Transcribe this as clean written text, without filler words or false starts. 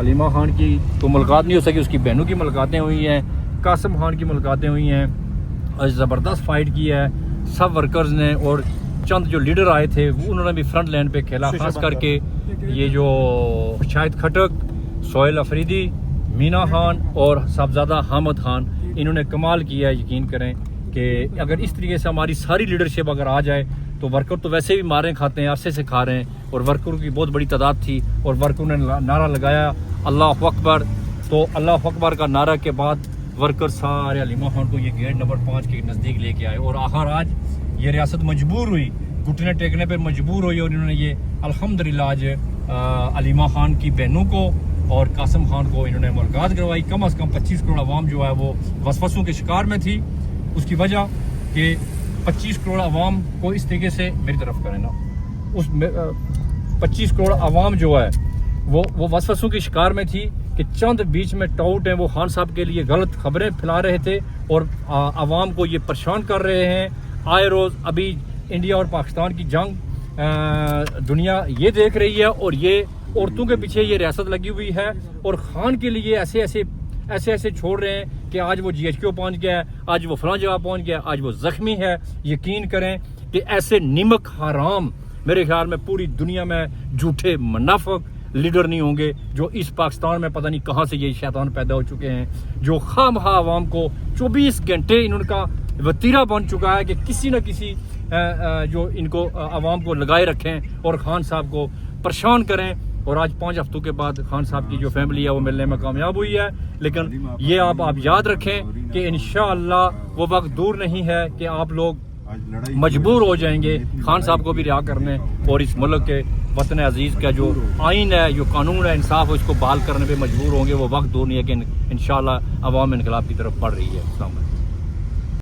علیمہ خان کی تو ملاقات نہیں ہو سکی، اس کی بہنوں کی ملاقاتیں ہوئی ہیں، قاسم خان کی ملاقاتیں ہوئی ہیں، اور زبردست فائٹ کی ہے سب ورکرز نے، اور چند جو لیڈر آئے تھے وہ انہوں نے بھی فرنٹ لائن پہ کھیلا، خاص کر کے یہ جو شاہد کھٹک، سہیل افریدی، مینا خان اور صاحبزادہ حامد خان، انہوں نے کمال کیا ہے۔ یقین کریں کہ اگر اس طریقے سے ہماری ساری لیڈرشپ اگر آ جائے تو ورکر تو ویسے بھی ماریں کھاتے ہیں، عرصے سے کھا رہے ہیں، اور ورکروں کی بہت بڑی تعداد تھی، اور ورکروں نے نعرہ لگایا اللہ اکبر، تو اللہ اکبر کا نعرہ کے بعد ورکر سارے علیمہ خان کو یہ گیٹ نمبر 5 کے نزدیک لے کے آئے، اور آخر آج یہ ریاست مجبور ہوئی، گھٹنے ٹیکنے پہ مجبور ہوئی، اور انہوں نے یہ الحمدللہ آج علیمہ خان کی بہنوں کو اور قاسم خان کو انہوں نے ملاقات کروائی۔ کم از کم 25 کروڑ عوام جو ہے وہ وسوسوں کے شکار میں تھی، اس کی وجہ کہ 25 کروڑ عوام کو اس طریقے سے میری طرف کریں نا، اس 25 کروڑ عوام جو ہے وہ وسوسوں کے شکار میں تھی کہ چند بیچ میں ٹاؤٹ ہیں وہ خان صاحب کے لیے غلط خبریں پھیلا رہے تھے، اور عوام کو یہ پریشان کر رہے ہیں۔ آئے روز ابھی انڈیا اور پاکستان کی جنگ دنیا یہ دیکھ رہی ہے، اور یہ عورتوں کے پیچھے یہ ریاست لگی ہوئی ہے، اور خان کے لیے ایسے چھوڑ رہے ہیں کہ آج وہ GHQ پہنچ گیا ہے، آج وہ فلاں جگہ پہنچ گیا ہے، آج وہ زخمی ہے۔ یقین کریں کہ ایسے نمک حرام میرے خیال میں پوری دنیا میں جھوٹے منافق لیڈر نہیں ہوں گے، جو اس پاکستان میں پتہ نہیں کہاں سے یہ شیطان پیدا ہو چکے ہیں، جو خواہ مخواہ عوام کو 24 گھنٹے ان کا وتیرہ بن چکا ہے کہ کسی نہ کسی جو ان کو عوام کو لگائے رکھیں اور خان صاحب کو پریشان کریں۔ اور آج 5 ہفتوں کے بعد خان صاحب کی جو فیملی ہے وہ ملنے میں کامیاب ہوئی ہے، لیکن یہ آپ یاد رکھیں کہ انشاءاللہ وہ وقت دور نہیں ہے کہ آپ لوگ مجبور ہو جائیں گے خان صاحب کو بھی رہا کرنے، اور اس ملک کے وطن عزیز کا جو آئین ہے، جو قانون ہے، انصاف ہے، اس کو بحال کرنے پہ مجبور ہوں گے۔ وہ وقت دور نہیں ہے کہ انشاءاللہ عوام انقلاب کی طرف بڑھ رہی ہے۔ السلام علیکم۔